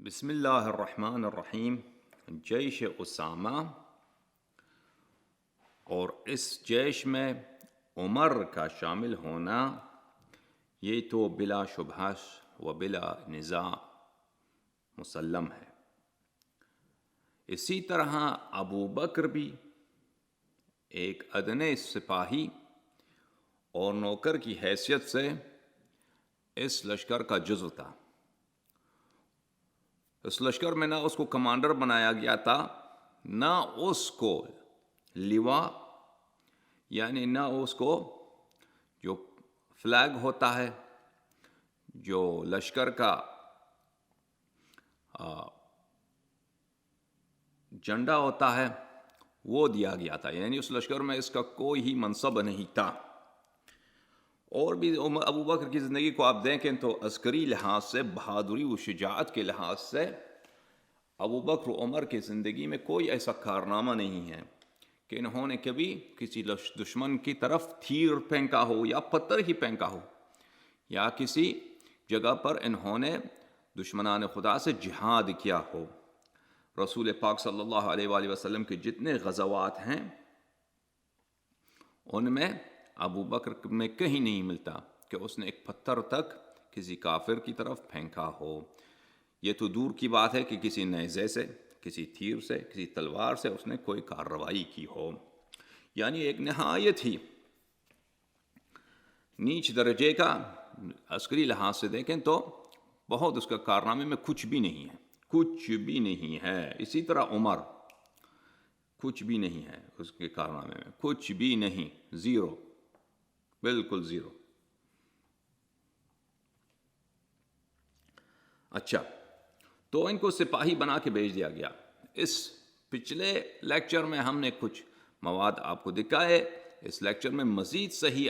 بسم اللہ الرحمن الرحیم۔ جیش اسامہ، اور اس جیش میں عمر کا شامل ہونا یہ تو بلا شبہ و بلا نزاع مسلم ہے۔ اسی طرح ابو بکر بھی ایک ادنے سپاہی اور نوکر کی حیثیت سے اس لشکر کا جزو تھا۔ اس لشکر میں نہ اس کو کمانڈر بنایا گیا تھا، نہ اس کو لواء یعنی نہ اس کو جو فلیگ ہوتا ہے، جو لشکر کا جھنڈا ہوتا ہے، وہ دیا گیا تھا، یعنی اس لشکر میں اس کا کوئی ہی منصب نہیں تھا۔ اور بھی ابو بکر کی زندگی کو آپ دیکھیں تو عسکری لحاظ سے، بہادری و شجاعت کے لحاظ سے ابو بکر و عمر کی زندگی میں کوئی ایسا کارنامہ نہیں ہے کہ انہوں نے کبھی کسی دشمن کی طرف تیر پھینکا ہو یا پتھر ہی پھینکا ہو، یا کسی جگہ پر انہوں نے دشمنان خدا سے جہاد کیا ہو۔ رسول پاک صلی اللہ علیہ وآلہ وسلم کے جتنے غزوات ہیں ان میں ابو بکر میں کہیں نہیں ملتا کہ اس نے ایک پتھر تک کسی کافر کی طرف پھینکا ہو۔ یہ تو دور کی بات ہے کہ کسی نیزے سے، کسی تیر سے، کسی تلوار سے اس نے کوئی کارروائی کی ہو۔ یعنی ایک نہایت ہی نیچ درجے کا عسکری لحاظ سے دیکھیں تو بہت اس کا کارنامے میں کچھ بھی نہیں ہے، کچھ بھی نہیں ہے۔ اسی طرح عمر، کچھ بھی نہیں ہے اس کے کارنامے میں، کچھ بھی نہیں، زیرو، بالکل زیرو۔ اچھا، تو ان کو سپاہی بنا کے بھیج دیا گیا۔ اس پچھلے لیکچر میں ہم نے کچھ مواد آپ کو دکھائے، اس لیکچر میں مزید صحیح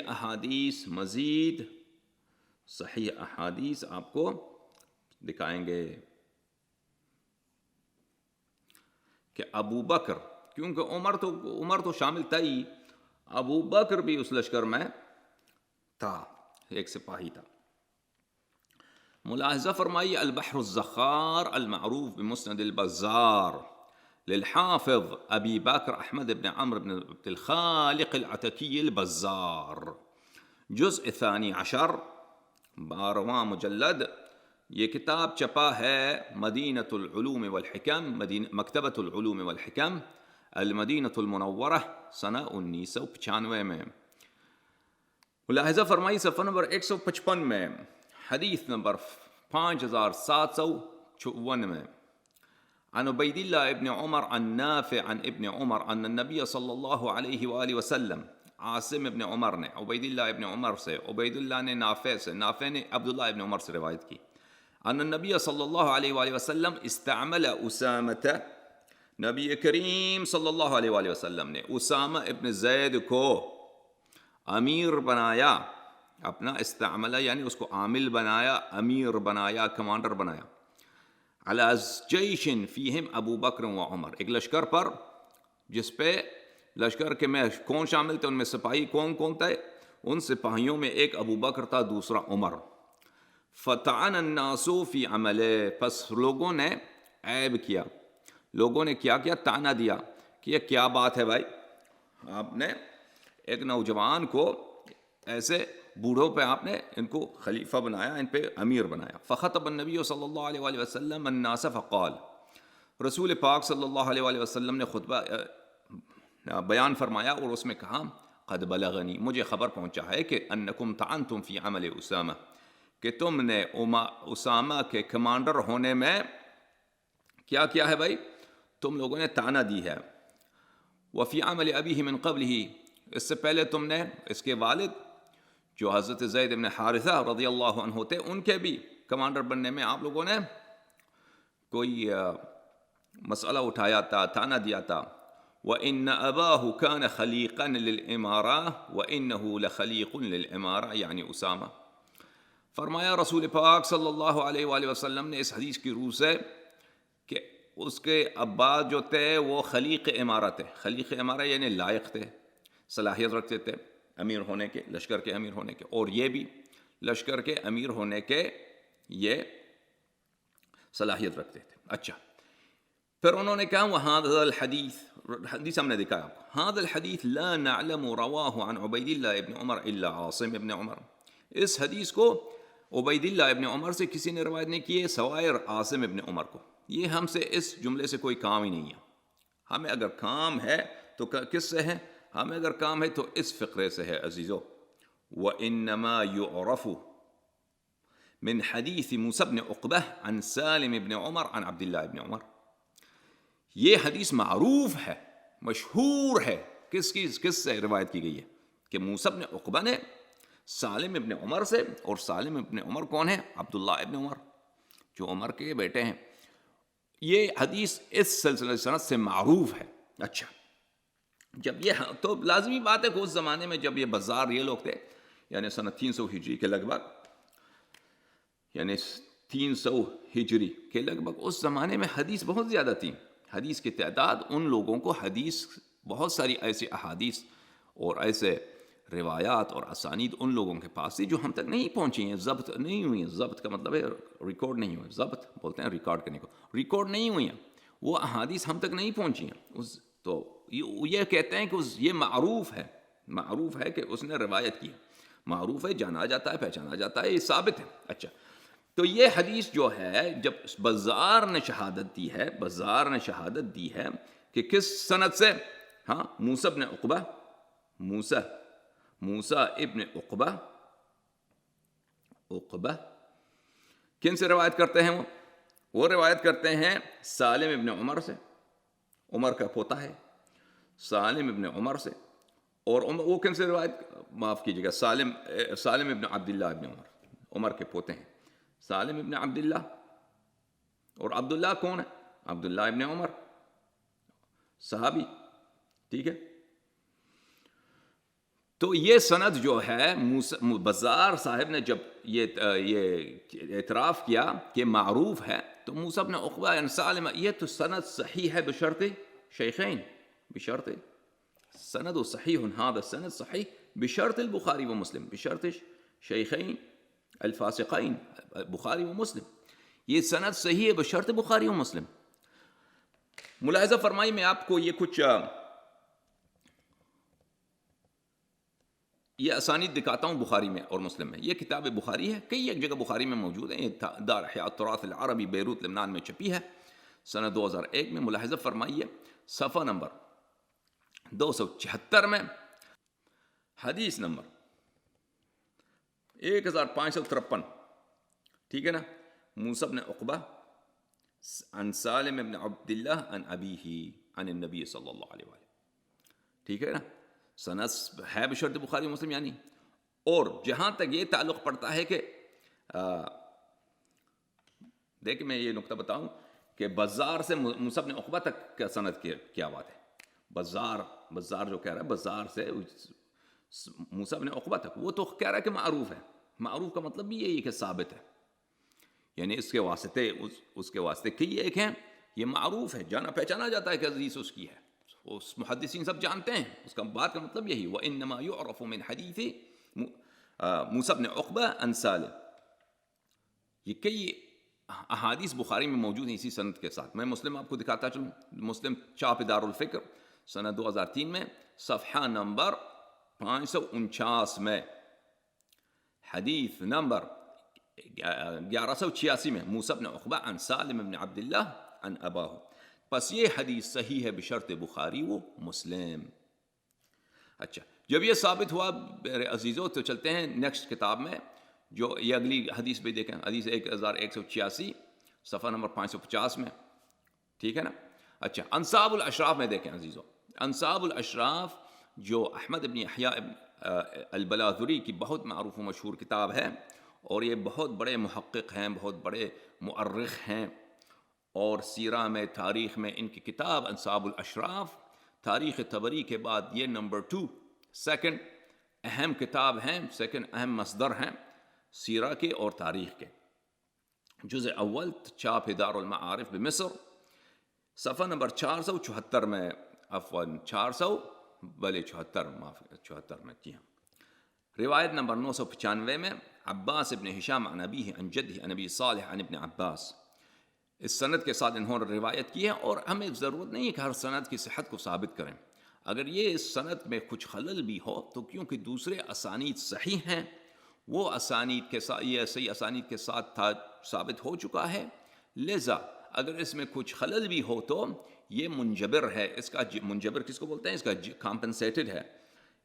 احادیث آپ کو دکھائیں گے کہ ابو بکر، کیونکہ عمر تو شامل تھا ہی، ابو بکر بھی اس لشکر میں تھا، ایک سپاہی تھا۔ ملاحظہ فرمائیے، البحر الزخار المعروف بمسند البزار للحافظ ابی بکر احمد بن عمرو بن عبد الخالق العتکی البزار، جزء 12، 12واں مجلد۔ یہ کتاب چپا ہے مدینۃ العلوم والحکم، مکتبۃ العلوم والحکم، المدینۃ المنورہ، سنہ 1995 میں۔ ملاحظہ فرمائی صفحہ نمبر 155 میں، حدیث نمبر 5754 میں، عن عبید اللہ ابن عمر عن نافع عن ابن عمر ان النبی صلی اللہ علیہ وآلہ وسلم، عاصم ابن عمر نے عبید اللہ ابن عمر سے، عبید اللہ نے نافع سے، نافع نے عبداللہ ابن عمر سے روایت کی، ان النبی صلی اللہ علیہ وآلہ وسلم استعمل اسامۃ، نبی کریم صلی اللہ علیہ وآلہ وسلم نے اسامہ ابن زید کو امیر بنایا، اپنا استعملہ یعنی اس کو عامل بنایا، امیر بنایا، کمانڈر بنایا، علی جیش فیہم ابو بکر و عمر، ایک لشکر پر جس پہ لشکر کے میں کون شامل تھے، ان میں سپاہی کون کون تھے؟ ان سپاہیوں میں ایک ابو بکر تھا، دوسرا عمر۔ فطعن الناس فی عملہ، پس لوگوں نے عیب کیا، لوگوں نے کیا کیا؟ طعنہ دیا کہ یہ کیا بات ہے بھائی، آپ نے ایک نوجوان کو ایسے بوڑھوں پہ آپ نے ان کو خلیفہ بنایا، ان پہ امیر بنایا۔ فخطب النبی صلی اللہ علیہ وآلہ وسلم الناس فقال، رسول پاک صلی اللہ علیہ وآلہ وسلم نے خطبہ بیان فرمایا اور اس میں کہا، قد بلغنی، مجھے خبر پہنچا ہے کہ انکم طعنتم فی عمل اسامہ، کہ تم نے اسامہ کے کمانڈر ہونے میں کیا کیا ہے بھائی؟ تم لوگوں نے طعنہ دی ہے۔ وفی عمل ابیہ من قبلہ، اس سے پہلے تم نے اس کے والد جو حضرت زید بن حارثہ رضی اللہ عنہ تھے، ان کے بھی کمانڈر بننے میں آپ لوگوں نے کوئی مسئلہ اٹھایا تھا، طعنہ دیا تھا۔ وَإِنَّ أَبَاهُ كَانَ خَلِيقًا لِلْإِمَارَةِ وَإِنَّهُ لَخَلِيقٌ لِلْإِمَارَةِ، یعنی اسامہ۔ فرمایا رسول پاک صلی اللہ علیہ وآلہ وسلم نے اس حدیث کی روح سے کہ اس کے ابا جو تھے وہ خلیق امارہ تھے، خلیق امارہ یعنی لائق تھے، صلاحیت رکھتے تھے امیر ہونے کے، لشکر کے امیر ہونے کے، اور یہ بھی لشکر کے امیر ہونے کے یہ صلاحیت رکھتے تھے. اچھا پھر انہوں نے کہا وہذا الحدیث، حدیث ہم نے دکھایا آپ کو، هذا الحدیث لا نعلم رواه عن عبید اللہ ابن عمر الا عاصم ابن عمر، اس حدیث کو عبید اللہ ابن عمر سے کسی نے روایت نہیں کی ہے سوائے عاصم ابن عمر کو. یہ ہم سے اس جملے سے کوئی کام ہی نہیں ہے. ہمیں اگر کام ہے تو کس سے ہے؟ ہمیں اگر کام ہے تو اس فقرے سے ہے عزیزو. وَإِنَّمَا يُعْرَفُ من حدیث موسیٰ بن عقبہ عن سالم بن عمر عن عبد اللہ بن عمر. یہ حدیث معروف ہے، مشہور ہے. کس سے روایت کی گئی ہے؟ کہ موسیٰ بن عقبہ نے سالم ابن عمر سے، اور سالم ابن عمر کون ہے؟ عبداللہ ابن عمر جو عمر کے بیٹے ہیں. یہ حدیث اس سلسلہ سند سے معروف ہے. اچھا جب یہ تو لازمی بات ہے کہ اس زمانے میں جب یہ بزار یہ لوگ تھے، یعنی سنہ 300 ہجری کے لگ بھگ، یعنی 300 ہجری کے لگ بھگ اس زمانے میں حدیث بہت زیادہ تھی. حدیث کی تعداد، ان لوگوں کو حدیث بہت ساری ایسی احادیث اور ایسے روایات اور اسانید ان لوگوں کے پاس تھی جو ہم تک نہیں پہنچی ہیں، ضبط نہیں ہوئی ہیں. ضبط کا مطلب ہے ریکارڈ نہیں ہوئے، ضبط بولتے ہیں ریکارڈ کرنے کو، ریکارڈ نہیں ہوئی ہیں، وہ احادیث ہم تک نہیں پہنچی ہیں. تو یہ کہتے ہیں کہ یہ معروف ہے کہ اس نے روایت کی. معروف ہے، جانا جاتا ہے، پہچانا جاتا ہے، یہ ثابت ہے. اچھا تو یہ حدیث جو ہے جب بزار نے شہادت دی ہے کہ کس سند سے؟ ہاں موسیٰ ابن عقبہ، موسیٰ ابن عقبہ کن سے روایت کرتے ہیں؟ وہ روایت کرتے ہیں سالم ابن عمر سے، عمر کا پوتا ہے سالم ابن عمر سے. اور وہ کن سے روایت، معاف کیجیے گا، سالم ابن عبداللہ ابن عمر کے پوتے ہیں سالم ابن عبداللہ. اور عبداللہ کون ہے؟ عبداللہ ابن عمر صحابی. ٹھیک ہے، تو یہ سند جو ہے بزار صاحب نے جب یہ اعتراف کیا کہ معروف ہے، تو موسیٰ بن عقبہ ان سالم، یہ تو سند صحیح ہے بشرط شیخین، بشرط سند صحیح، هذا السند صحیح بشرط البخاری و مسلم، بشرط شیخین الفاسقین بخاری و مسلم. یہ سند صحیح ہے بشرط بخاری و مسلم. ملاحظہ فرمائی، میں آپ کو یہ کچھ یہ اسانید دکھاتا ہوں بخاری میں اور مسلم میں. یہ کتاب بخاری ہے، کئی ایک جگہ بخاری میں موجود ہے. یہ دار احیاء التراث العربی بیروت لبنان میں چھپی ہے سنہ 2001 میں. ملاحظہ فرمائیے صفحہ نمبر 276 میں، حدیث نمبر 1553. ٹھیک ہے نا؟ موسیٰ بن عقبہ عن سالم بن عبداللہ عن ابیہ عن النبی صلی اللہ علیہ وآلہ. ٹھیک ہے نا؟ سند ہے بشرط بخاری مسلم یعنی. اور جہاں تک یہ تعلق پڑتا ہے کہ دیکھیں میں یہ نقطہ بتاؤں کہ بزار سے موسیٰ بن عقبہ تک کا سند کیا بات ہے. بزار جو کہہ رہا ہے بزار سے موسیٰ بن عقبہ تک، وہ تو کہہ رہا ہے کہ معروف ہے. معروف کا مطلب بھی یہی ہے کہ ثابت ہے، یعنی اس کے واسطے کئی ایک ہیں. یہ معروف ہے، جانا پہچانا جاتا ہے کہ حدیث اس کی ہے، اس محدثین سب جانتے ہیں. اس کا بات کا مطلب یہی، وَإِنَّمَا يُعْرَفُ مِنْ حَدِيثِ موسیٰ بن عقبہ عن سالم. یہ کئی احادیث بخاری میں موجود ہیں اسی سند کے ساتھ. میں مسلم آپ کو دکھاتا چلوں. مسلم چاپ دار الفکر سنہ 2003 میں صفحہ نمبر 549 میں، حدیث نمبر 1186 میں، موسیٰ بن عقبہ عن سالم بن عبداللہ عن اباہ. پس یہ حدیث صحیح ہے بشرط بخاری و مسلم. اچھا جب یہ ثابت ہوا میرے عزیزوں، تو چلتے ہیں نیکسٹ کتاب میں، جو یہ اگلی حدیث بھی دیکھیں، حدیث 1186 صفحہ نمبر 550 میں. ٹھیک ہے نا؟ اچھا انصاب الاشراف میں دیکھیں عزیزوں. انصاب الاشراف جو احمد ابن یحییٰ البلاذری کی بہت معروف و مشہور کتاب ہے، اور یہ بہت بڑے محقق ہیں، بہت بڑے مؤرخ ہیں، اور سیرہ میں، تاریخ میں ان کی کتاب انصاب الاشراف تاریخ طبری کے بعد یہ نمبر 2 سیکنڈ اہم کتاب ہیں، سیکنڈ اہم مصدر ہیں سیرہ کے اور تاریخ کے. جزء اول چاپ دار المعارف بمصر، صفحہ نمبر 474 میں، عفواً 474 میں، جی ہاں. روایت نمبر 995 میں، عباس ابن ہشام عن ابیہ عن جدہ عن ابی صالح عن ابن عباس. اس سند کے ساتھ انہوں نے روایت کی ہے، اور ہمیں ضرورت نہیں ہے کہ ہر سند کی صحت کو ثابت کریں. اگر یہ اس سند میں کچھ خلل بھی ہو تو کیونکہ دوسرے اسانید صحیح ہیں، وہ اسانید کے ساتھ، یہ صحیح اسانید کے ساتھ ثابت ہو چکا ہے، لہذا اگر اس میں کچھ خلل بھی ہو تو یہ منجبر ہے. اس کا منجبر کس کو بولتے ہیں؟ اس کا کمپنسیٹڈ ہے،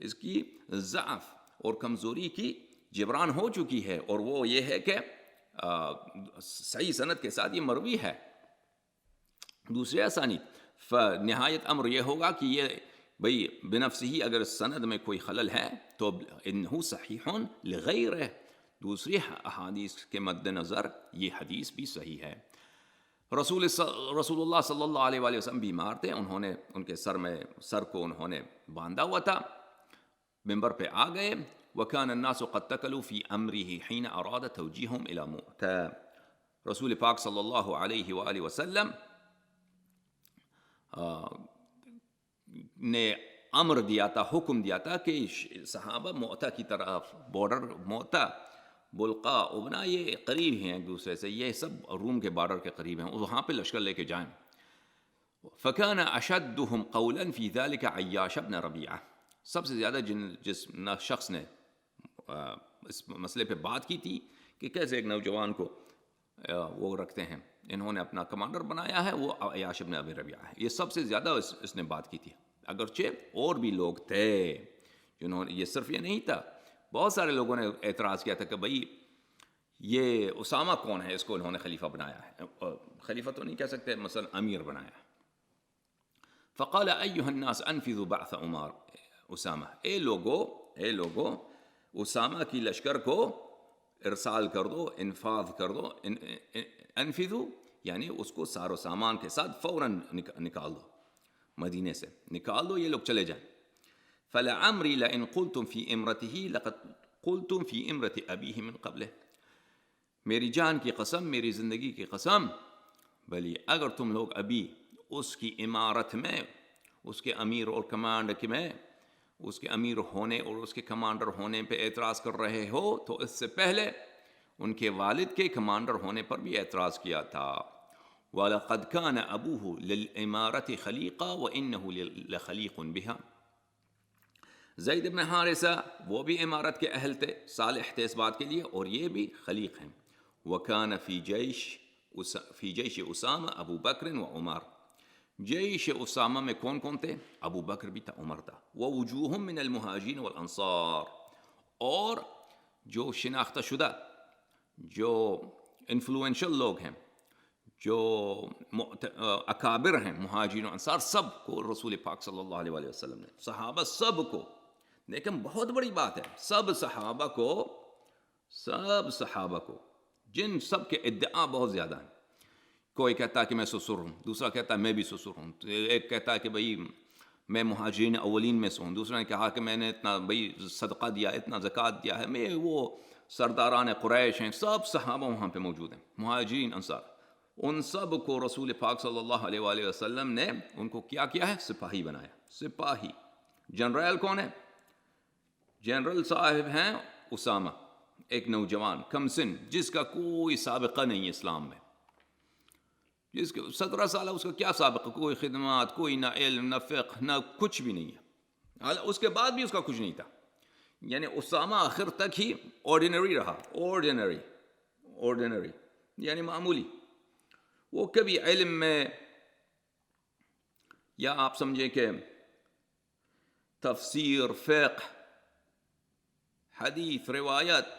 اس کی ضعف اور کمزوری کی جبران ہو چکی ہے، اور وہ یہ ہے کہ صحیح سند کے ساتھ یہ مروی ہے. دوسرے اسانید فنہایت امر یہ ہوگا کہ یہ بھئی بنفس ہی اگر سند میں کوئی خلل ہے تو انہو صحیح لغیرہ، دوسری احادیث کے مد نظر یہ حدیث بھی صحیح ہے. رسول اللہ صلی اللہ علیہ وآلہ وسلم بیمار تھے، انہوں نے ان کے سر کو انہوں نے باندھا ہوا تھا، منبر پہ آ گئے. وَكَانَ النَّاسُ قَدْ تَكَلُوا فِي أَمْرِهِ حِينَ أَرَادَ تَوْجِيهُمْ إِلَى مُؤْتَى. رسول پاک صلی اللہ علیہ وآلہ وسلم نے امر دیا تھا، حکم دیا تھا کہ صحابہ معتا کی طرف، بارڈر معتا، بلقا، ابنا، یہ قریب ہیں ایک دوسرے سے، یہ سب روم کے بارڈر کے قریب ہیں، وہاں پہ لشکر لے کے جائیں. فَكَانَ أَشَدُّهُمْ قَوْلًا فِي ذَلِكَ عَيَّاشَ بْنَ رَبِيعَةَ. سب سے زیادہ جس شخص نے اس مسئلے پہ بات کی تھی کہ کیسے ایک نوجوان کو وہ رکھتے ہیں، انہوں نے اپنا کمانڈر بنایا ہے، وہ عیاش بن ابی ربیعہ ہے، یہ سب سے زیادہ اس نے بات کی تھی. اگرچہ اور بھی لوگ تھے جنہوں نے، یہ صرف یہ نہیں تھا، بہت سارے لوگوں نے اعتراض کیا تھا کہ بھئی یہ اسامہ کون ہے، اس کو انہوں نے خلیفہ بنایا ہے، خلیفہ تو نہیں کہہ سکتے، مثلا امیر بنایا ہے. فقال ایھا الناس انفذوا بعث عمر اسامہ، اے لوگو اسامہ کی لشکر کو ارسال کر دو، انفاذ کر دو. انفذو یعنی اس کو سار و سامان کے ساتھ فوراً نکال دو، مدینے سے نکال دو، یہ لوگ چلے جائیں. فلعمری لئن قلتم فی امرته لقد قلتم فی امرت ابیہ من قبلہ. میری جان کی قسم، میری زندگی کی قسم، بلی اگر تم لوگ ابھی اس کی امارت میں، اس کے امیر اور کمانڈر میں، اس کے امیر ہونے اور اس کے کمانڈر ہونے پہ اعتراض کر رہے ہو تو اس سے پہلے ان کے والد کے کمانڈر ہونے پر بھی اعتراض کیا تھا. وَلَقَدْ كَانَ أَبُوهُ لِلْإِمَارَةِ خَلِيقًا وَإِنَّهُ لَخَلِيقٌ بِهَا. زید بن حارثہ وہ بھی امارت کے اہل تھے، صالح تھے اس بات کے لیے، اور یہ بھی خلیق ہیں. وَكَانَ فِي جَيْشِ أُسَامَةَ أَبُو بَكْرٍ وَعُمَرَ. جیش اسامہ میں کون کون تھے؟ ابو بکر بھی تھا، عمر تھا. وَوُجُوهٌ مِّنَ الْمُهَاجِرِينَ وَالْأَنصَارِ، اور جو شناختہ شدہ، جو انفلوئنشل لوگ ہیں، جو اکابر ہیں، مہاجرین و انصار، سب کو رسول پاک صلی اللہ علیہ وآلہ وسلم نے، صحابہ سب کو، لیکن بہت بڑی بات ہے، سب صحابہ کو جن سب کے ادعا بہت زیادہ ہیں. کوئی کہتا ہے کہ میں سسر ہوں، دوسرا کہتا ہے میں بھی سسر ہوں، ایک کہتا ہے کہ بھئی میں مہاجرین اولین میں سے ہوں، دوسرا نے کہا کہ میں نے اتنا بھئی صدقہ دیا، اتنا زکوٰۃ دیا ہے، میں وہ سرداران قریش ہیں. سب صحابہ وہاں پہ موجود ہیں، مہاجرین انصار. ان سب کو رسول پاک صلی اللہ علیہ وآلہ وسلم نے ان کو کیا ہے؟ سپاہی بنایا. سپاہی. جنرل کون ہے؟ جنرل صاحب ہیں اسامہ، ایک نوجوان کم سن جس کا کوئی سابقہ نہیں ہے اسلام میں، جس کے 17 سالہ، اس کا کیا سابقہ؟ کوئی خدمات، کوئی نہ علم، نہ فقہ، نہ کچھ بھی نہیں ہے. اس کے بعد بھی اس کا کچھ نہیں تھا. یعنی اسامہ آخر تک ہی آرڈینری رہا، آرڈینری یعنی معمولی. وہ کبھی علم میں، یا آپ سمجھیں کہ تفسیر، فقہ، حدیث، روایت،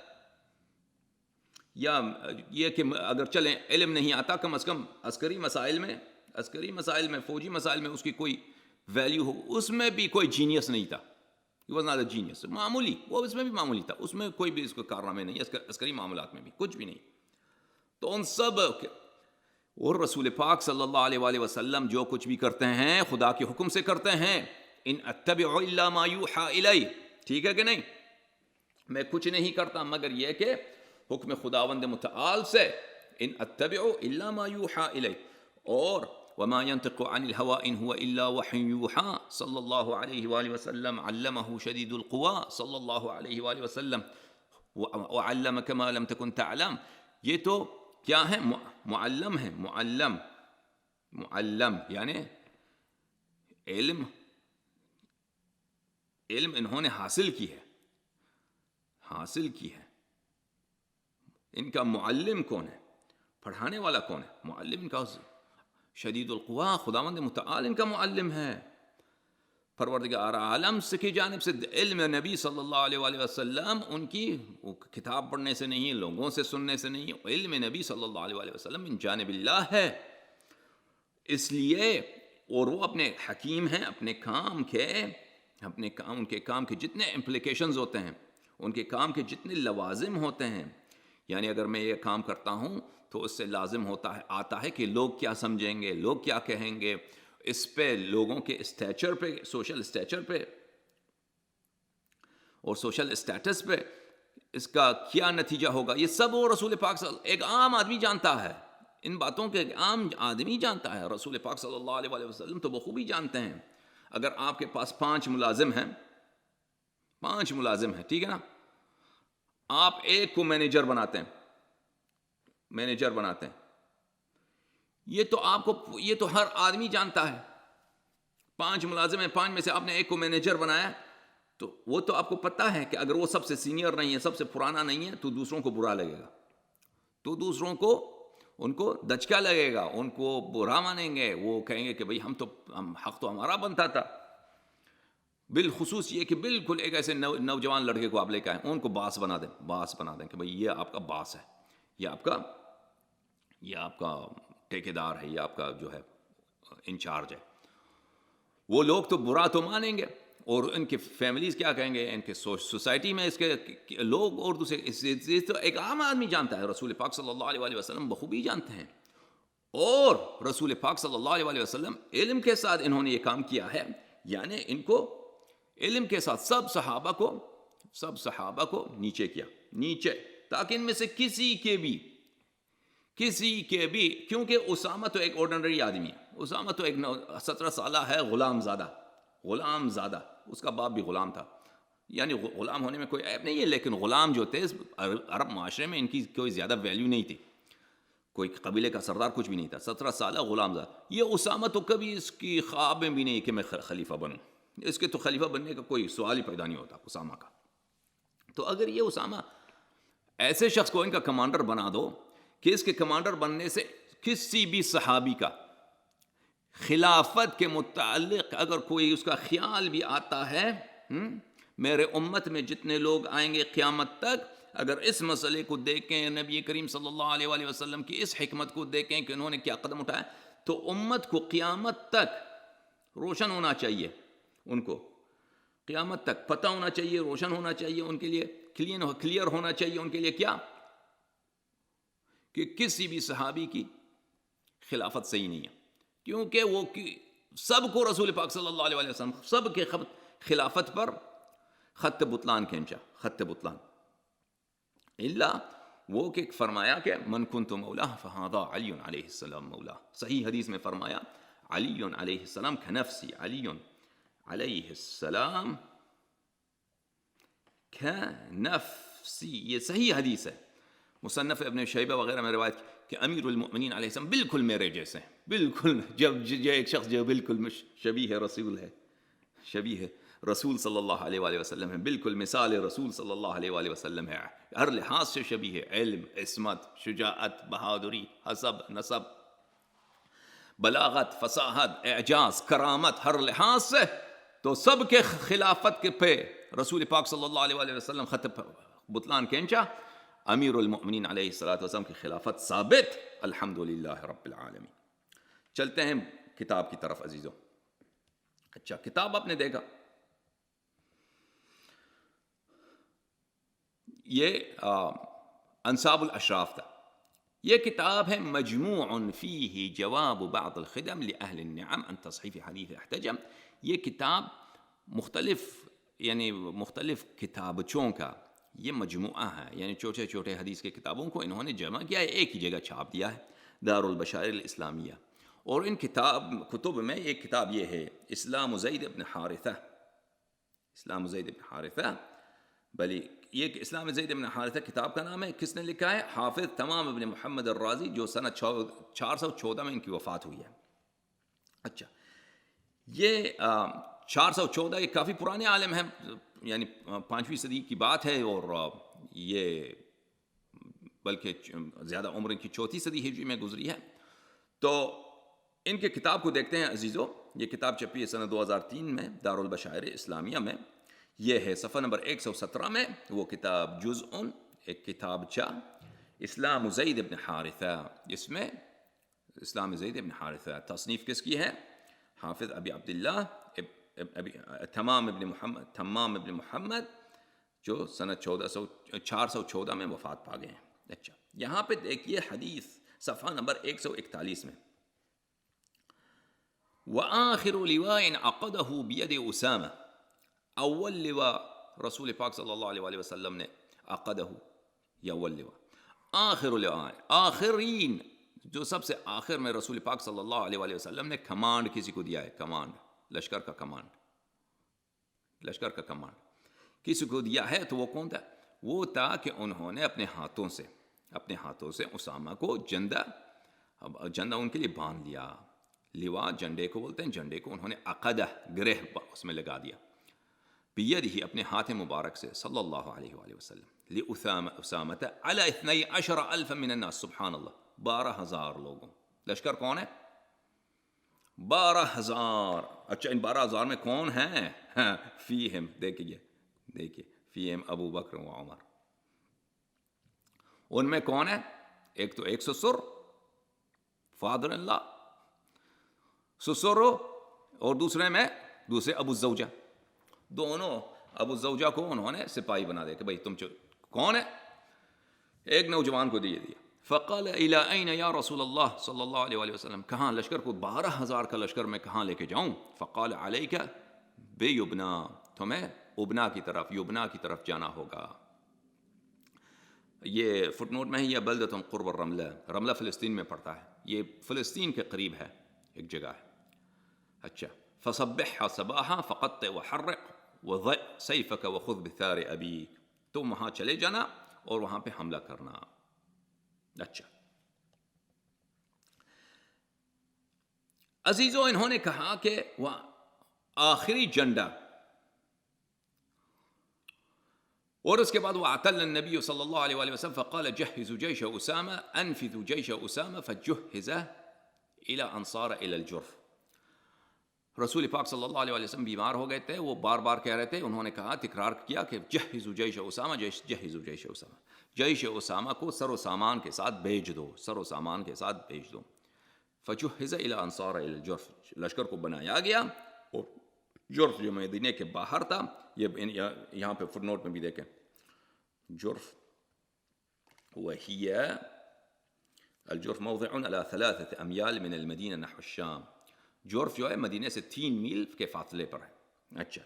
یا یہ کہ اگر چلیں علم نہیں آتا، کم از کم عسکری مسائل میں، فوجی مسائل میں اس کی کوئی ویلیو ہو، اس میں بھی کوئی جینیس نہیں تھا. He was not a genius. معمولی، وہ اس میں بھی معمولی تھا، اس میں کوئی بھی اس کو کارنامے نہیں، عسکری معاملات میں بھی کچھ بھی نہیں. تو ان سب، اور رسول پاک صلی اللہ علیہ وآلہ وسلم جو کچھ بھی کرتے ہیں خدا کے حکم سے کرتے ہیں. ان اتبع الا ما یوحى الی، ٹھیک ہے کہ نہیں؟ میں کچھ نہیں کرتا مگر یہ کہ حکم خداوند متعال سے، ان اتبع الا ما یوحى الی. اور وما ينطق عن الهوى ان هو الا وحی یوحى، صلی اللہ علیہ وآلہ وسلم. علمہ شدید القوى صلی اللہ علیہ وآلہ وسلم، وعلمک ما لم تکن تعلم. یہ تو کیا ہیں؟ معلم ہیں. معلم یعنی علم انہوں نے حاصل کی ہے. ان کا معلم کون ہے؟ پڑھانے والا کون ہے؟ معلم ان کا شدید القوا، خداوند متعال ان کا معلم ہے. پروردگار عالم سے کی جانب سے علم نبی صلی اللہ علیہ وآلہ وسلم ان کی کتاب پڑھنے سے نہیں، لوگوں سے سننے سے نہیں، علم نبی صلی اللہ علیہ وآلہ وسلم من جانب اللہ ہے. اس لیے اور وہ اپنے حکیم ہیں، اپنے کام کے ان کے کام کے جتنے امپلیکیشنز ہوتے ہیں، ان کے کام کے جتنے لوازم ہوتے ہیں، یعنی اگر میں یہ کام کرتا ہوں تو اس سے لازم آتا ہے کہ لوگ کیا سمجھیں گے، لوگ کیا کہیں گے، اس پہ لوگوں کے اسٹیچر پہ، سوشل اسٹیچر پہ اور سوشل اسٹیٹس پہ اس کا کیا نتیجہ ہوگا، یہ سب وہ رسول پاک ایک عام آدمی جانتا ہے. ان باتوں کے ایک عام آدمی جانتا ہے. رسول پاک صلی اللہ علیہ وآلہ وسلم تو بخوبی جانتے ہیں. اگر آپ کے پاس 5 ملازم ہیں، ٹھیک ہے نا، آپ ایک کو مینیجر بناتے ہیں، یہ تو ہر آدمی جانتا ہے. 5 ملازم ہیں، 5 میں سے آپ نے ایک کو مینیجر بنایا، تو وہ تو آپ کو پتہ ہے کہ اگر وہ سب سے سینئر نہیں ہے، سب سے پرانا نہیں ہے، تو دوسروں کو برا لگے گا، تو دوسروں کو ان کو دچکا لگے گا، ان کو برا مانیں گے، وہ کہیں گے کہ بھئی حق تو ہمارا بنتا تھا. بالخصوص یہ کہ بالکل ایک ایسے نوجوان لڑکے کو آپ لے کے آئیں، ان کو باس بنا دیں کہ بھئی یہ آپ کا باس ہے، یہ آپ کا ٹھیکیدار ہے، یہ آپ کا جو ہے انچارج ہے. وہ لوگ تو برا تو مانیں گے، اور ان کی فیملیز کیا کہیں گے، ان کے سوسائٹی میں اس کے لوگ اور دوسرے تو ایک عام آدمی جانتا ہے. رسول پاک صلی اللہ علیہ وآلہ وسلم بخوبی جانتے ہیں، اور رسول پاک صلی اللہ علیہ وآلہ وسلم علم کے ساتھ انہوں نے یہ کام کیا ہے. یعنی ان کو علم کے ساتھ سب صحابہ کو نیچے کیا، تاکہ ان میں سے کسی کے بھی کیونکہ اسامہ تو ایک آرڈنری آدمی ہے، اسامہ تو ایک 17 سالہ ہے، غلام زادہ، اس کا باپ بھی غلام تھا. یعنی غلام ہونے میں کوئی عیب نہیں ہے، لیکن غلام جو تھے عرب معاشرے میں ان کی کوئی زیادہ ویلیو نہیں تھی، کوئی قبیلے کا سردار کچھ بھی نہیں تھا. 17 سالہ غلام زادہ. یہ اسامہ تو کبھی اس کی خواب میں بھی نہیں کہ میں خلیفہ بنوں، اس کے تو خلیفہ بننے کا کوئی سوال ہی پیدا نہیں ہوتا اسامہ کا. تو اگر یہ اسامہ ایسے شخص کو ان کا کمانڈر بنا دو کہ اس کے کمانڈر بننے سے کسی بھی صحابی کا خلافت کے متعلق اگر کوئی اس کا خیال بھی آتا ہے، میرے امت میں جتنے لوگ آئیں گے قیامت تک، اگر اس مسئلے کو دیکھیں، نبی کریم صلی اللہ علیہ وآلہ وسلم کی اس حکمت کو دیکھیں کہ انہوں نے کیا قدم اٹھایا، تو امت کو قیامت تک روشن ہونا چاہیے، ان کو قیامت تک پتہ ہونا چاہیے، روشن ہونا چاہیے، ان کے لیے کلیئر ہونا چاہیے ان کے لیے کیا، کہ کسی بھی صحابی کی خلافت صحیح نہیں ہے، کیونکہ وہ سب کو رسول پاک صلی اللہ علیہ وآلہ وسلم سب کے خلافت پر خط بطلان کھینچا، خط بطلان، الا وہ کہ فرمایا کہ من کنت مولا فہذا علی علیہ السلام مولا. صحیح حدیث میں فرمایا علی علیہ السلام کنفسی، علی علیہ السلام کنفسی. یہ صحیح حدیث ہے، مصنف ابن شیبہ وغیرہ میں روایت کہ امیر المؤمنین علیہ السلام بالکل میرے جیسے ہیں، بالکل جو ایک شخص جو بالکل شبیہ رسول صلی اللہ علیہ وآلہ وسلم ہے، بالکل مثال رسول صلی اللہ علیہ وآلہ وسلم ہے، ہر لحاظ سے شبیہ ہے، علم، عصمت، شجاعت، بہادری، حسب، نسب، بلاغت، فصاحت، اعجاز، کرامت، ہر لحاظ سے. تو سب کے خلافت کے پہ رسول پاک صلی اللہ علیہ وآلہ وسلم خط بطلان کھینچا، امیر المؤمنین علیہ السلام کی خلافت ثابت، الحمدللہ رب العالمین. چلتے ہیں کتاب کی طرف عزیزوں. اچھا، کتاب آپ نے دیکھا، یہ انصاب الاشراف تھا. یہ کتاب ہے مجموع فیہ جواب بعض الخدم لأہل النعم عن تصحیف حدیث احتجم. یہ کتاب مختلف کتابچوں کا یہ مجموعہ ہے، یعنی چھوٹے چھوٹے حدیث کے کتابوں کو انہوں نے جمع کیا ہے، ایک ہی جگہ چھاپ دیا ہے، دار البشائر الاسلامیہ. اور ان کتب میں ایک کتاب یہ ہے اسلام زید بن حارثہ. بلی یہ کہ اسلام زید بن حارثہ کتاب کا نام ہے. کس نے لکھا ہے؟ حافظ تمام ابن محمد الرازی، جو سنہ 414 میں ان کی وفات ہوئی ہے. اچھا، یہ 414 یہ کافی پرانے عالم ہیں، یعنی 5ویں صدی کی بات ہے، اور یہ بلکہ زیادہ عمر ان کی 4تھی صدی ہجری میں گزری ہے. تو ان کے کتاب کو دیکھتے ہیں عزیزو. یہ کتاب چھپی ہے سنہ 2003 میں دارالبشائر اسلامیہ میں. یہ ہے صفحہ نمبر 117 میں وہ کتاب جزء، ایک کتابچہ، اسلام زید بن حارثہ. اس میں اسلام زید بن حارثہ تصنیف کس کی ہے؟ حافظ ابی عبداللہ تمام ابن محمد، جو سنہ 414 میں وفات پا گئے ہیں. اچھا، یہاں پہ دیکھیے حدیث صفحہ نمبر 141 میں، وآخر لواء عقدہ بید اسامہ، اول لواء رسول پاک صلی اللہ علیہ وسلم نے عقدہ، یا اول لواء، آخر لواء، آخرین، جو سب سے آخر میں رسول پاک صلی اللہ علیہ وسلم نے کمانڈ کسی کو دیا ہے، کمانڈ، لشکر کا کمانڈ، لشکر کا کمانڈ کسی کو دیا ہے، تو وہ کون تھا؟ وہ تھا کہ انہوں نے اپنے ہاتھوں سے اسامہ کو جندہ ان کے لیے باندھ لیا. لواء جنڈے کو بولتے ہیں، جنڈے کو انہوں نے عقدہ، گرہ اس میں لگا دیا، بید ہی، اپنے ہاتھ مبارک سے، صلی اللہ علیہ وآلہ وسلم، لأسامة علی 12,000 من الناس. سبحان اللہ، 12,000 لوگوں. لشکر کون ہے؟ 12,000. اچھا، ان 12,000 میں کون ہیں؟ فیہم، دیکھیے فیہم ابو بکر و عمر. ان میں کون ہے؟ ایک تو ایک سسر، فادر ان لا، سسر، اور دوسرے ابو الزوجہ. دونوں ابو الزوجہ کو انہوں نے سپاہی بنا دیا کہ بھائی تم کون ہے؟ ایک نوجوان کو دیا. فقال الى این یا رسول اللہ صلی اللہ علیہ وسلم، کہاں لشکر کو، 12,000 کا لشکر میں کہاں لے کے جاؤں؟ فقال علیک بیبنا، تمہیں ابنا کی طرف جانا ہوگا. یہ فٹ نوٹ میں ہے، یہ بلدۃ قرب الرملہ، رملہ فلسطین میں پڑتا ہے، یہ فلسطین کے قریب ہے، ایک جگہ ہے. اچھا، فصبحها صباحا فقطع وحرق وضع سیفک وخذ بثار ابیک، تم وہاں چلے جانا اور وہاں پہ حملہ کرنا. اچھا عزیزو، انہوں نے کہا کہ وہ آخری جنڈا، اور اس کے بعد وہ اعتل النبی صلی اللہ علیہ وسلم فقال جهزوا جيش اسامہ، انفذوا جيش اسامہ فجهز الى انصار الى الجرف. رسول پاک صلی اللہ علیہ وسلم بیمار ہو گئے تھے، وہ بار بار کہہ رہے تھے، انہوں نے کہا، تکرار کیا کہ جهزوا جيش اسامہ، جهزوا جيش اسامہ، جیش اسامہ کو سر و سامان کے ساتھ بھیج دو، فجهز الى انصار الى الجرف، لشکر کو بنایا گیا، اور جرف جو مدینے کے باہر تھا، یہ یہاں پہ فٹ نوٹ میں بھی دیکھیں، جرف وهي الجرف موضع على 3 أميال من المدینہ نحو الشام. جرف جو ہے مدینے سے 3 میل کے فاصلے پر ہے. اچھا،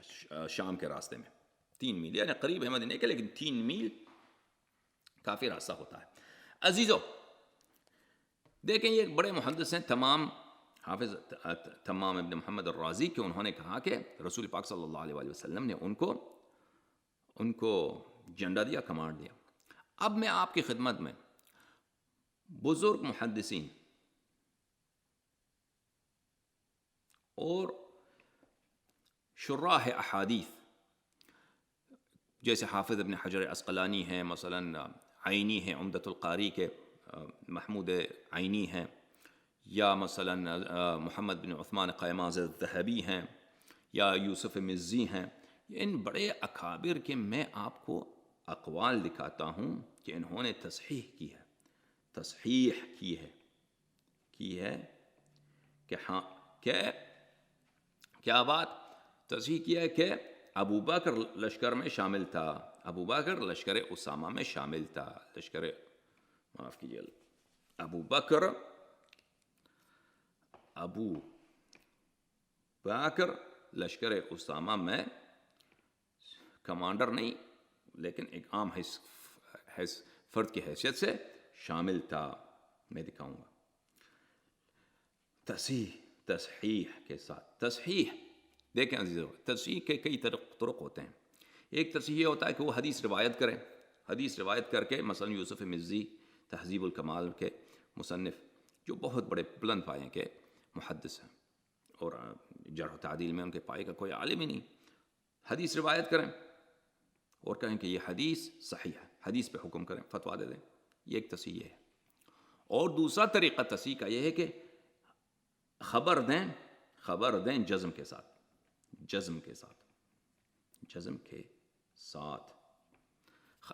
شام کے راستے میں 3 میل، یعنی قریب ہے مدینے کے، لیکن 3 میل کافی راستہ ہوتا ہے. عزیزو دیکھیں، یہ ایک بڑے محدث ہیں، حافظ تمام ابن محمد الرازی، کہ انہوں نے کہا کہ رسول پاک صلی اللہ علیہ وسلم نے ان کو جنڈا دیا، کمانڈ دیا. اب میں آپ کی خدمت میں بزرگ محدثین اور شراح احادیث جیسے حافظ ابن حجر عسقلانی ہیں، مثلا عینی ہیں، عمدۃ القاری کے محمود عینی ہیں، یا مثلا محمد بن عثمان قیماز الذہبی ہیں، یا یوسف مزی ہیں. ان بڑے اکابر کے میں آپ کو اقوال دکھاتا ہوں کہ انہوں نے تصحیح کی ہے کہ ہاں، کیا بات تصحیح کیا ہے کہ ابو بکر لشکر میں شامل تھا، ابو بکر لشکر اسامہ میں شامل تھا، ابو بکر لشکر اسامہ میں کمانڈر نہیں، لیکن ایک عام فرد کی حیثیت سے شامل تھا. میں دکھاؤں گا تصحیح کے ساتھ. تصحیح دیکھیں عزیزو، تصحیح کے کئی طرق ہوتے ہیں. ایک تصحیح یہ ہوتا ہے کہ وہ حدیث روایت کریں، حدیث روایت کر کے مثلا یوسف مزی تہذیب الکمال کے مصنف جو بہت بڑے بلند پائے کے محدث ہیں اور جرح و تعدیل میں ان کے پائے کا کوئی عالم ہی نہیں، حدیث روایت کریں اور کہیں کہ یہ حدیث صحیح ہے، حدیث پہ حکم کریں، فتویٰ دے دیں، یہ ایک تصحیح ہے۔ اور دوسرا طریقہ تصحیح کا یہ ہے کہ خبر دیں جزم کے ساتھ، جزم کے ساتھ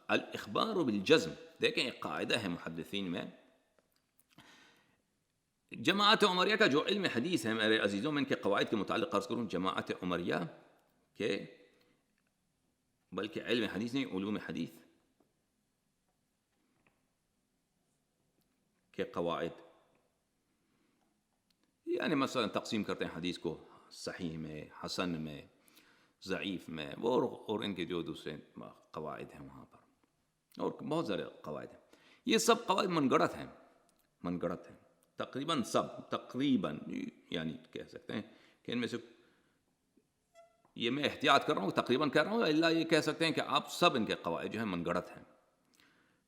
الاخبار بالجزم۔ دیکھیں ایک قاعدہ ہے محدثین میں، جماعت عمریہ کا جو علم حدیث ہے میرے عزیزوں، میں ان کے قواعد کے متعلق عرض کروں، جماعت عمریہ کے بلکہ علم حدیث نہیں، علوم حدیث کے قواعد، یعنی مثلا تقسیم کرتے ہیں حدیث کو صحیح میں، حسن میں، ضعیف میں، اور ان کے جو دوسرے قواعد ہیں وہاں پر، اور بہت سارے قواعد ہیں۔ یہ سب قواعد من گڑت ہیں تقریباً یعنی کہہ سکتے ہیں کہ ان میں سے یہ میں احتیاط کر رہا ہوں، تقریباً کہہ رہا ہوں، اللہ یہ کہہ سکتے ہیں کہ آپ سب ان کے قواعد جو ہیں من گڑت ہیں۔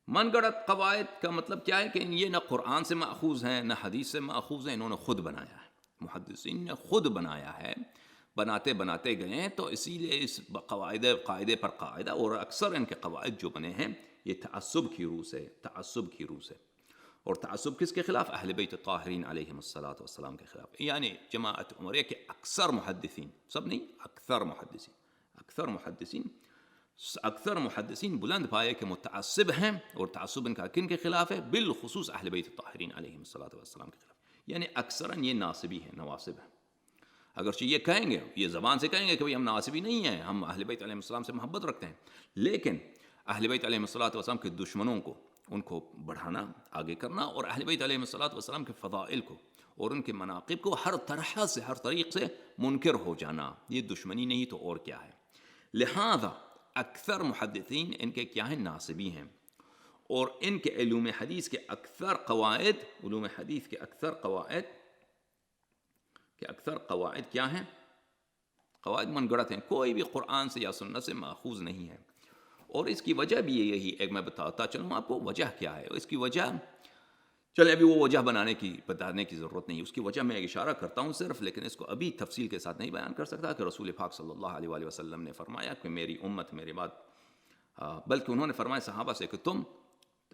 من گڑت قواعد کا مطلب کیا ہے کہ یہ نہ قرآن سے ماخوذ ہیں نہ حدیث سے ماخوذ ہیں، انہوں نے خود بنایا ہے، محدثین نے خود بنایا ہے، بناتے گئے ہیں۔ تو اسی لیے اس قاعدے پر قاعدہ، اور اکثر ان کے قواعد جو بنے ہیں یہ تعصب کی روح سے، اور تعصب کس کے خلاف؟ اہل بیت الطاہرین علیہم الصلاۃ والسلام کے خلاف۔ یعنی جماعت عمریہ کے اکثر محدثین، سب نہیں، اکثر محدثین بلند پائے کہ متعصب ہیں، اور تعصب ان کا کن کے خلاف ہے؟ بالخصوص اہل بیت الطاہرین علیہم الصلاۃ والسلام کے خلاف۔ یعنی اکثراً یہ ناصبی ہیں، نواصب ہیں، اگرچہ یہ کہیں گے، یہ زبان سے کہیں گے کہ ہم ناصبی نہیں ہیں، ہم اہل بیت علیہ السلام سے محبت رکھتے ہیں، لیکن اہل بیت علیہ السلام کے دشمنوں کو، ان کو بڑھانا، آگے کرنا، اور اہل بیت علیہ السلام کے فضائل کو اور ان کے مناقب کو ہر طرح سے، ہر طریق سے منکر ہو جانا، یہ دشمنی نہیں تو اور کیا ہے۔ لہذا اکثر محدثین ان کے کیا ہیں؟ ناصبی ہیں، اور ان کے علوم حدیث کے اکثر قواعد کیا ہیں؟ قواعد من گڑت ہیں، کوئی بھی قرآن سے یا سنت سے ماخوذ نہیں ہے۔ اور اس کی وجہ بھی یہی، ایک میں بتاتا چلوں آپ کو وجہ کیا ہے۔ اس کی وجہ، چلے ابھی وہ وجہ بتانے کی ضرورت نہیں، اس کی وجہ میں اشارہ کرتا ہوں صرف، لیکن اس کو ابھی تفصیل کے ساتھ نہیں بیان کر سکتا، کہ رسول پاک صلی اللہ علیہ وآلہ وسلم نے فرمایا کہ میری امت میرے بعد، بلکہ انہوں نے فرمایا صحابہ سے کہ تم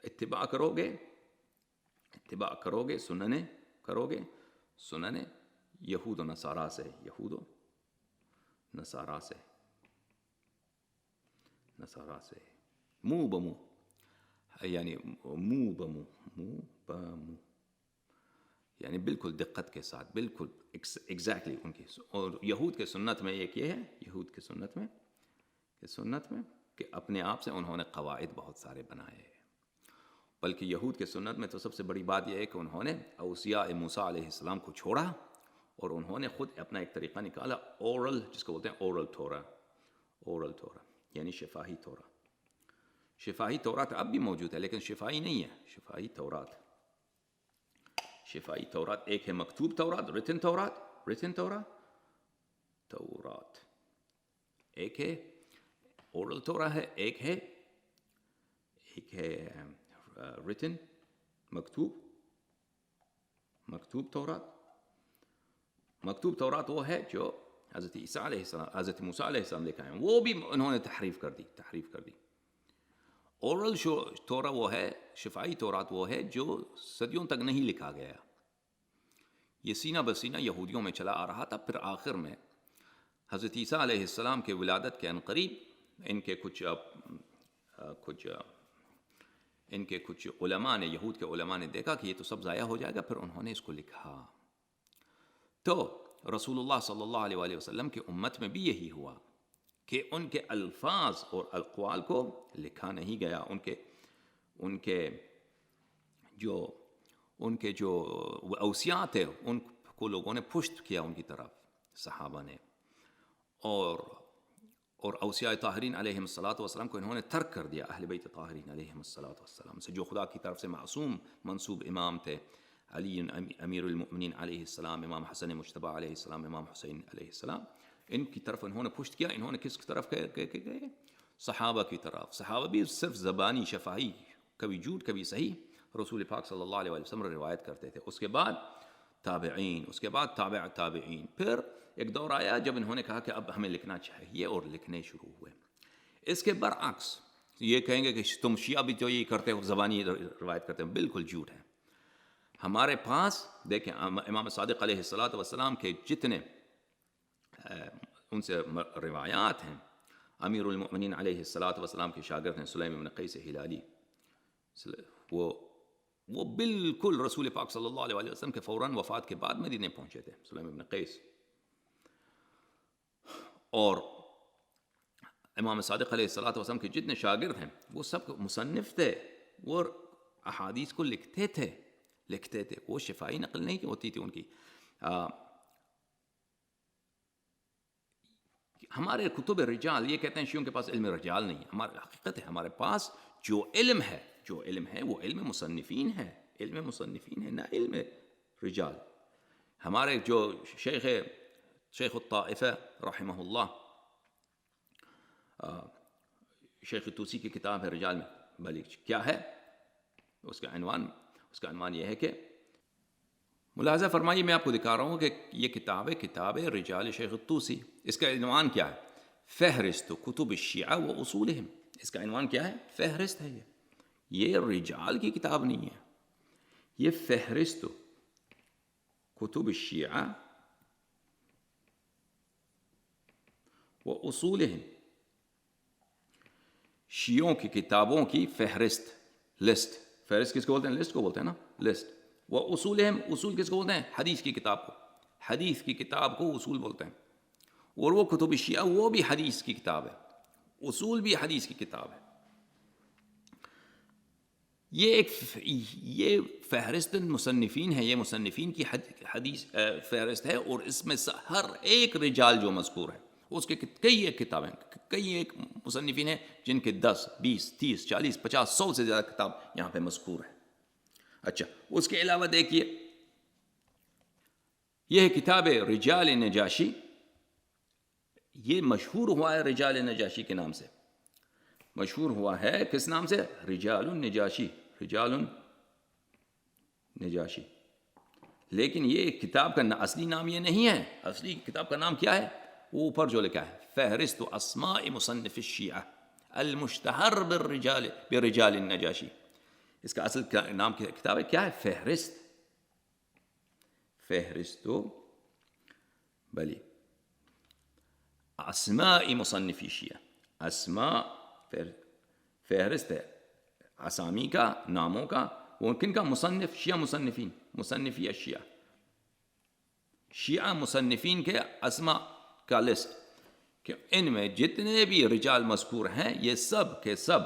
اتباع کرو گے سنن یہود و نصارہ سے منہ بمنہ، یعنی منہ بمنہ، یعنی بالکل دقت کے ساتھ، بالکل ایگزیکٹلی ان کی۔ اور یہود کے سنت میں ایک یہ ہے، یہود کے سنت میں کہ اپنے آپ سے انہوں نے قواعد بہت سارے بنائے ہیں، بلکہ یہود کے سنت میں تو سب سے بڑی بات یہ ہے کہ انہوں نے اوصیاء موسیٰ علیہ السلام کو چھوڑا، اور انہوں نے خود اپنا ایک طریقہ نکالا، اورل، جس کو بولتے ہیں اورل تورا، یعنی شفاہی تورا۔ شفاہی تورات اب بھی موجود ہے، لیکن شفاہی نہیں ہے، شفاہی تورات ایک ہے مکتوب تورات، ریٹن تورات، ایک ہے اورل تورا ہے، ایک ہے ریٹن مکتوب تورات۔ مکتوب تورات وہ ہے جو حضرت عیسیٰ علیہ السلام، حضرت موسیٰ علیہ السلام لے کے آئے ہیں، وہ بھی انہوں نے تحریف کر دی۔ اورل تورا وہ ہے، شفائی تورات وہ ہے جو صدیوں تک نہیں لکھا گیا، یہ سینہ بسینہ یہودیوں میں چلا آ رہا تھا۔ پھر آخر میں حضرت عیسیٰ علیہ السلام کے ولادت کے عنقریب ان کے کچھ علماء نے، یہود کے علماء نے دیکھا کہ یہ تو سب ضائع ہو جائے گا، پھر انہوں نے اس کو لکھا۔ تو رسول اللہ صلی اللہ علیہ وآلہ وسلم کی امت میں بھی یہی ہوا کہ ان کے الفاظ اور اقوال کو لکھا نہیں گیا، ان کے جو اوصیاء تھے ان کو لوگوں نے پشت کیا ان کی طرف، صحابہ نے، اور اوصیاء طاہرین علیہم الصلاۃ والسلام کو انہوں نے ترک کر دیا، اہل بیت طاہرین علیہم الصلاۃ والسلام سے، جو خدا کی طرف سے معصوم منصوب امام تھے، علی امیر المؤمنین علیہ السلام، امام حسن مجتبی علیہ السلام، امام حسین علیہ السلام، ان کی طرف انہوں نے پشت کیا۔ انہوں نے کس طرف گئے؟ صحابہ کی طرف. صحابہ بھی صرف زبانی شفاہی، کبھی جھوٹ کبھی صحیح، رسول پاک صلی اللہ علیہ وسلم روایت کرتے تھے. اس کے بعد تابعین، اس کے بعد تابع تابعین. پھر ایک دور آیا جب انہوں نے کہا کہ اب ہمیں لکھنا چاہیے، اور لکھنے شروع ہوئے. اس کے برعکس یہ کہیں گے کہ تم شیعہ بھی جو یہ کرتے ہو زبانی روایت کرتے ہو، بالکل جھوٹ ہے. ہمارے پاس دیکھیں امام صادق علیہ الصلاۃ والسلام کے جتنے ان سے روایات ہیں. امیر المؤمنین علیہ الصلاۃ والسلام کے شاگرد ہیں سلیم بن قیس ہلالی، وہ بالکل رسول پاک صلی اللہ علیہ وسلم کے فوراً وفات کے بعد مدینے پہنچے تھے، سلیم بن قیس. اور امام صادق علیہ الصلاۃ والسلام کے جتنے شاگرد ہیں وہ سب مصنف تھے، وہ احادیث کو لکھتے تھے. وہ شفائی نقل نہیں ہوتی تھی ان کی. ہمارے کتب رجال، یہ کہتے ہیں شیعوں کے پاس علم رجال نہیں ہے. ہمارا حقیقت ہے ہمارے پاس جو علم ہے وہ علم مصنفین ہے، نہ علم رجال. ہمارے جو شیخ الطائفہ رحمہ اللہ، شیخ طوسی کی کتاب ہے رجال میں بلیغ، کیا ہے اس کا عنوان یہ ہے کہ ملاحظہ فرمائیے، میں آپ کو دکھا رہا ہوں کہ یہ کتاب رجال شیخ الطوسی. اس کا عنوان کیا ہے؟ فہرست کتب الشیعہ و اصولہم. اس کا عنوان کیا ہے؟ فہرست ہے. یہ رجال کی کتاب نہیں ہے، یہ فہرست کتب الشیعہ و اصولہم، شیعوں کی کتابوں کی فہرست، لسٹ. فہرست کس کو بولتے ہیں؟ لسٹ کو بولتے ہیں نا، لسٹ. وہ اصولہم، اصول کس کو بولتے ہیں؟ حدیث کی کتاب کو اصول بولتے ہیں. اور وہ کتب شیعہ وہ بھی حدیث کی کتاب ہے، اصول بھی حدیث کی کتاب ہے. یہ فہرست مصنفین ہے، یہ مصنفین کی حدیث فہرست ہے. اور اس میں ہر ایک رجال جو مذکور ہے اس کے کئی ایک کتابیں، کئی ایک مصنفین ہیں جن کے 10 20 30 40 50 100 سے زیادہ کتاب یہاں پہ مذکور ہے. اچھا، اس کے علاوہ دیکھیے، یہ کتاب رجال نجاشی، یہ مشہور ہوا ہے رجال نجاشی کے نام سے. مشہور ہوا ہے کس نام سے؟ رجال النجاشی. لیکن یہ کتاب کا اصلی نام یہ نہیں ہے. اصلی کتاب کا نام کیا ہے؟ وہ اوپر جو لکھا ہے، فہرست اسماء مصنف الشیعہ المشتہر برجال النجاشی. اس کا اصل نام کتاب ہے کیا ہے؟ فہرست بلی اسماء مصنف شیعہ. اسماء فہرست ہے اسامی کا، ناموں کا. وہ کن کا؟ مصنف شیعہ، مصنفی الشیعہ، شیعہ مصنفین کے اسماء کا لسٹ، کہ ان میں جتنے بھی رجال مذکور ہیں یہ سب کے سب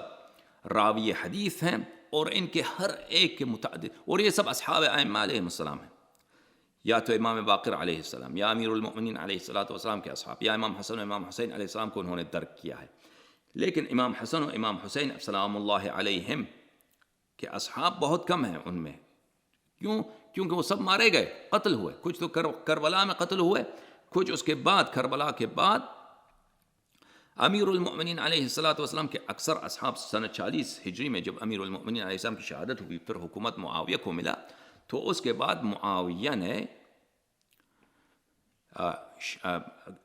راوی حدیث ہیں، اور ان کے ہر ایک کے متعدد، اور یہ سب اصحاب ائمہ علیہ السلام ہیں. یا تو امام باقر علیہ السلام، یا امیر المؤمنین علیہ الصلاۃ والسلام کے اصحاب، یا امام حسن و امام حسین علیہ السلام کو انہوں نے درک کیا ہے. لیکن امام حسن و امام حسین سلام اللہ علیہم کے اصحاب بہت کم ہیں ان میں. کیونکہ وہ سب مارے گئے، قتل ہوئے. کچھ تو کربلا میں قتل ہوئے، کچھ اس کے بعد کربلا کے بعد. امیر المؤمنین علیہ الصلاۃ والسلام کے اکثر اصحاب سنہ 40 ہجری میں جب امیر المؤمنین علیہ السلام کی شہادت ہوئی، پھر حکومت معاویہ کو ملا، تو اس کے بعد معاویہ نے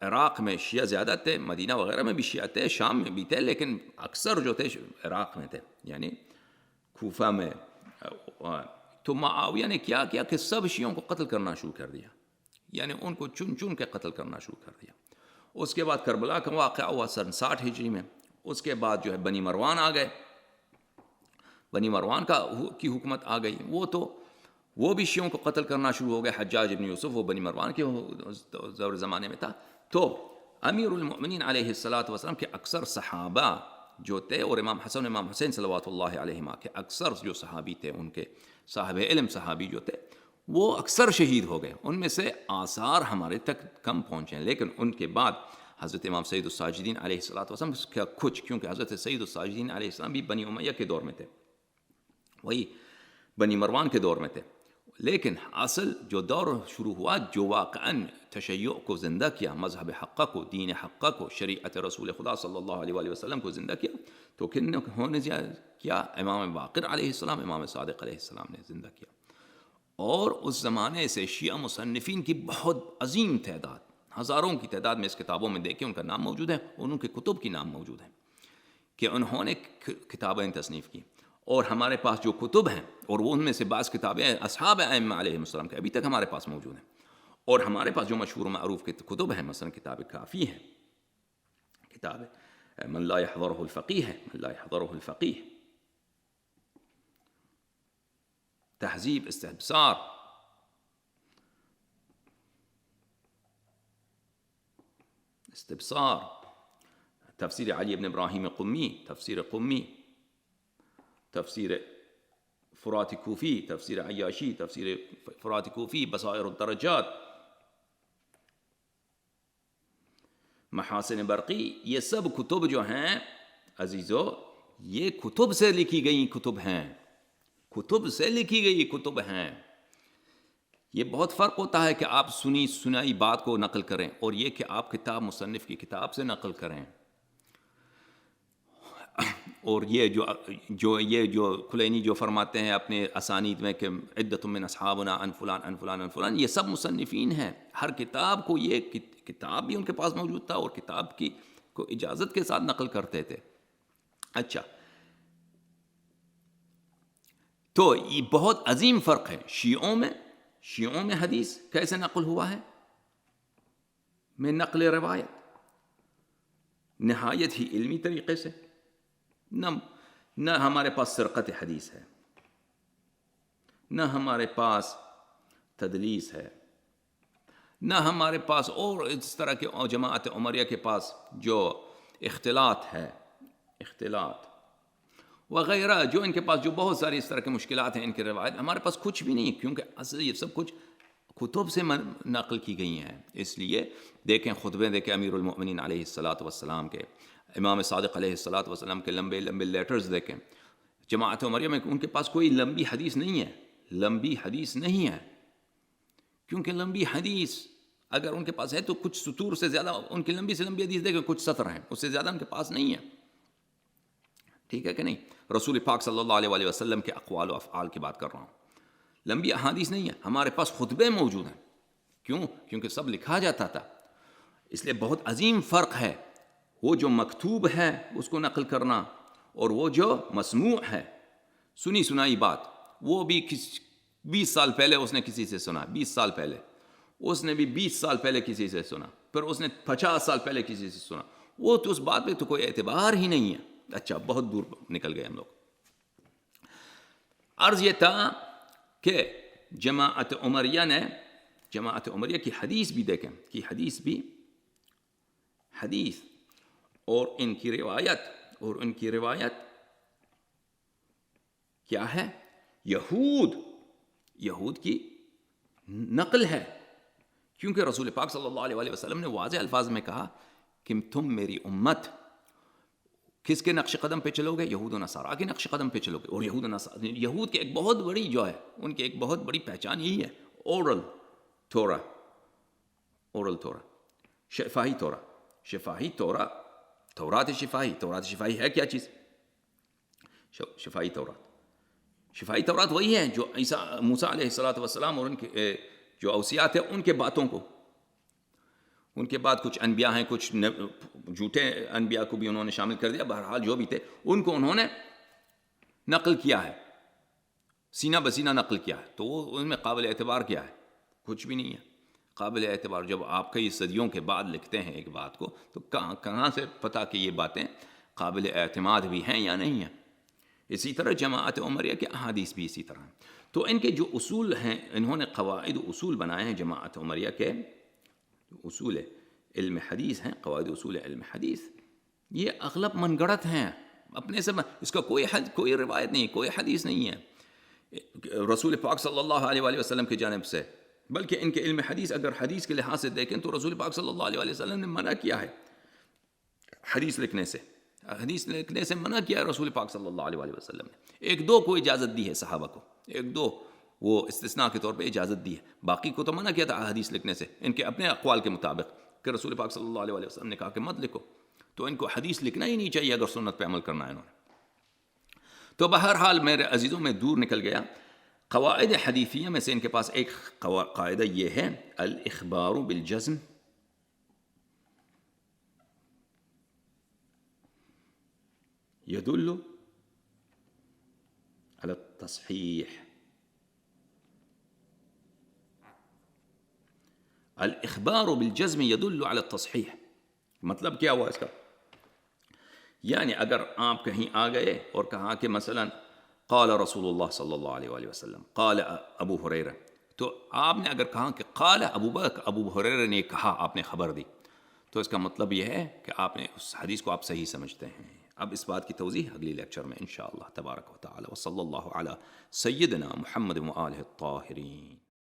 عراق میں شیعہ زیادہ تھے، مدینہ وغیرہ میں بھی شیعہ تھے، شام میں بھی تھے، لیکن اکثر جو تھے عراق میں تھے، یعنی کوفہ میں. تو معاویہ نے کیا کہ سب شیعوں کو قتل کرنا شروع کر دیا، یعنی ان کو چن کے قتل کرنا شروع کر دیا. اس کے بعد کربلا کا واقعہ ہوا سن 60 ہجری میں. اس کے بعد جو ہے بنی مروان آ گئے، بنی مروان کی حکومت آ گئی. وہ بھی شیعوں کو قتل کرنا شروع ہو گئے. حجاج ابن یوسف وہ بنی مروان کے دور زمانے میں تھا. تو امیر المؤمنین علیہ الصلاۃ والسلام کے اکثر صحابہ جو تھے، اور امام حسن امام حسین صلوات اللہ علیہما کے اکثر جو صحابی تھے، ان کے صاحب علم صحابی جو تھے، وہ اکثر شہید ہو گئے. ان میں سے آثار ہمارے تک کم پہنچے ہیں. لیکن ان کے بعد حضرت امام سید الساجدین علیہ الصلاۃ والسلام کا کچھ، کیونکہ حضرت سید الساجدین علیہ السلام بھی بنی امیہ کے دور میں تھے، وہی بنی مروان کے دور میں تھے. لیکن اصل جو دور شروع ہوا، جو واقعاً تشیع کو زندہ کیا، مذہب حقہ کو، دین حقہ کو، شریعت رسول خدا صلی اللہ علیہ وآلہ وسلم کو زندہ کیا، تو کن نے کیا؟ امام باقر علیہ السلام، امام صادق علیہ السلام نے زندہ کیا۔ اور اس زمانے سے شیعہ مصنفین کی بہت عظیم تعداد، ہزاروں کی تعداد میں اس کتابوں میں دیکھیں ان کا نام موجود ہے، اور ان کے کتب کی نام موجود ہے کہ انہوں نے کتابیں تصنیف کی۔ اور ہمارے پاس جو کتب ہیں، اور وہ ان میں سے بعض کتابیں اصحاب ائمہ علیہم السلام کے ابھی تک ہمارے پاس موجود ہیں، اور ہمارے پاس جو مشہور و معروف کتب ہیں، مثلا کتاب کافی ہے، کتاب من لا يحضره الفقیہ ہے، من لا يحضره الفقیہ، تہذیب، استبصار، تفسیر علی بن ابراہیم قمی، تفسیر قمی، تفسیر فرات کوفی، تفسیر عیاشی، تفسیر فرات کوفی، بصائر الدرجات، محاسن برقی، یہ سب کتب جو ہیں عزیزو، یہ کتب سے لکھی گئی کتب ہیں، کتب سے لکھی گئی کتب ہیں۔ یہ بہت فرق ہوتا ہے کہ آپ سنائی بات کو نقل کریں، اور یہ کہ آپ کتاب مصنف کی کتاب سے نقل کریں۔ اور یہ جو کلینی جو فرماتے ہیں اپنے اسانید میں کہ عدۃ من اصحابنا عن فلان عن فلان عن فلان، یہ سب مصنفین ہیں۔ ہر کتاب کو، یہ کتاب بھی ان کے پاس موجود تھا، اور کتاب کی کو اجازت کے ساتھ نقل کرتے تھے۔ اچھا، تو یہ بہت عظیم فرق ہے شیعوں میں حدیث کیسے نقل ہوا ہے؟ میں نقل روایت نہایت ہی علمی طریقے سے، نہ ہمارے پاس سرقت حدیث ہے، نہ ہمارے پاس تدلیس ہے، نہ ہمارے پاس اور اس طرح کے جماعت عمریہ کے پاس جو اختلاط ہے، اختلاط وغیرہ، جو ان کے پاس جو بہت ساری اس طرح کی مشکلات ہیں ان کے روایت، ہمارے پاس کچھ بھی نہیں، کیونکہ اصل یہ سب کچھ کتب سے نقل کی گئی ہیں۔ اس لیے دیکھیں خطبے دیکھیں امیر المؤمنین علیہ الصلاۃ والسلام کے، امام صادق علیہ الصلاۃ والسلام کے لمبے لمبے لیٹرز دیکھیں۔ جماعت عمریہ میں ان کے پاس کوئی لمبی حدیث نہیں ہے، لمبی حدیث نہیں ہے، کیونکہ لمبی حدیث اگر ان کے پاس ہے تو کچھ سطور سے زیادہ، ان کی لمبی سے لمبی حدیث دیکھیں کچھ سطر ہیں، اس سے زیادہ ان کے پاس نہیں ہے، ٹھیک ہے کہ نہیں؟ رسول پاک صلی اللہ علیہ وآلہ وسلم کے اقوال و افعال کی بات کر رہا ہوں، لمبی احادیث نہیں ہے۔ ہمارے پاس خطبے موجود ہیں، کیوں؟ کیونکہ سب لکھا جاتا تھا۔ اس لیے بہت عظیم فرق ہے وہ جو مکتوب ہے اس کو نقل کرنا، اور وہ جو مسموع ہے، سنی سنائی بات، وہ بھی 20 سال پہلے اس نے کسی سے سنا، 20 سال پہلے اس نے بھی 20 سال پہلے کسی سے سنا، پھر اس نے 50 سال پہلے کسی سے سنا، وہ تو اس بات پہ تو کوئی اعتبار ہی نہیں ہے۔ اچھا، بہت دور نکل گئے ہم لوگ۔ عرض یہ تھا کہ جماعت عمریہ کی حدیث بھی دیکھیں، کہ حدیث اور ان کی روایت کیا ہے؟ یہود کی نقل ہے، کیونکہ رسول پاک صلی اللہ علیہ وسلم نے واضح الفاظ میں کہا کہ تم میری امت کس کے نقش قدم پہ چلو گے؟ یہود و نصارہ کے نقش قدم پہ چلو گے۔ اور یہود کے ایک بہت بڑی جو ہے، ان کی ایک بہت بڑی پہچان یہی ہے، اورل تورا، شفاہی تورات شفاہی ہے کیا چیز؟ شفاہی تورات وہی ہے جو موسیٰ علیہ الصلوۃ والسلام اور ان کے جو اوصیات ہیں ان کے باتوں کو، ان کے بعد کچھ انبیاء ہیں، کچھ جھوٹے انبیاء کو بھی انہوں نے شامل کر دیا، بہرحال جو بھی تھے ان کو انہوں نے نقل کیا ہے، سینہ بسینہ نقل کیا ہے، تو وہ ان میں قابل اعتبار کیا ہے؟ کچھ بھی نہیں ہے قابل اعتبار۔ جب آپ کئی صدیوں کے بعد لکھتے ہیں ایک بات کو، تو کہاں سے پتہ کہ یہ باتیں قابل اعتماد بھی ہیں یا نہیں ہیں؟ اسی طرح جماعت عمریہ کے احادیث بھی اسی طرح ہیں۔ تو ان کے جو اصول ہیں، انہوں نے قواعد و اصول بنائے ہیں جماعت عمریہ کے، اصول علم حدیث ہیں، قواعد اصول علم حدیث، یہ اغلب من گڑت ہیں، اپنے سے اس کا کوئی روایت نہیں، کوئی حدیث نہیں ہے رسول پاک صلی اللہ علیہ وآلہ وسلم کی جانب سے۔ بلکہ ان کے علم حدیث اگر حدیث کے لحاظ سے دیکھیں تو رسول پاک صلی اللہ علیہ وآلہ وسلم نے منع کیا ہے حدیث لکھنے سے منع کیا ہے رسول پاک صلی اللہ علیہ وآلہ وسلم نے۔ ایک دو کو اجازت دی ہے صحابہ کو، ایک دو وہ استثناء کے طور پہ اجازت دی ہے. باقی کو تو منع کیا تھا احادیث لکھنے سے ان کے اپنے اقوال کے مطابق کہ رسول پاک صلی اللہ علیہ وسلم نے کہا کہ مت لکھو, تو ان کو حدیث لکھنا ہی نہیں چاہیے اگر سنت پہ عمل کرنا ہے انہوں نے. تو بہرحال میرے عزیزوں میں دور نکل گیا. قواعد حدیثیہ میں سے ان کے پاس ایک قاعدہ یہ ہے, الاخبار بالجزم يدل على التصحيح. الاخبار بالجزم يدل على التصحيح مطلب کیا ہوا اس کا؟ یعنی اگر آپ کہیں آ گئے اور کہا کہ مثلا قال رسول اللہ صلی اللہ علیہ وآلہ وسلم قال ابو ہریرہ, تو آپ نے اگر کہا کہ قال ابو بکر, ابو ہریرہ نے کہا, آپ نے خبر دی, تو اس کا مطلب یہ ہے کہ آپ نے اس حدیث کو آپ صحیح سمجھتے ہیں. اب اس بات کی توضیح اگلی لیکچر میں انشاءاللہ تبارک و تعالی. وصلی اللہ علی سیدنا محمد و آلہ الطاہرین.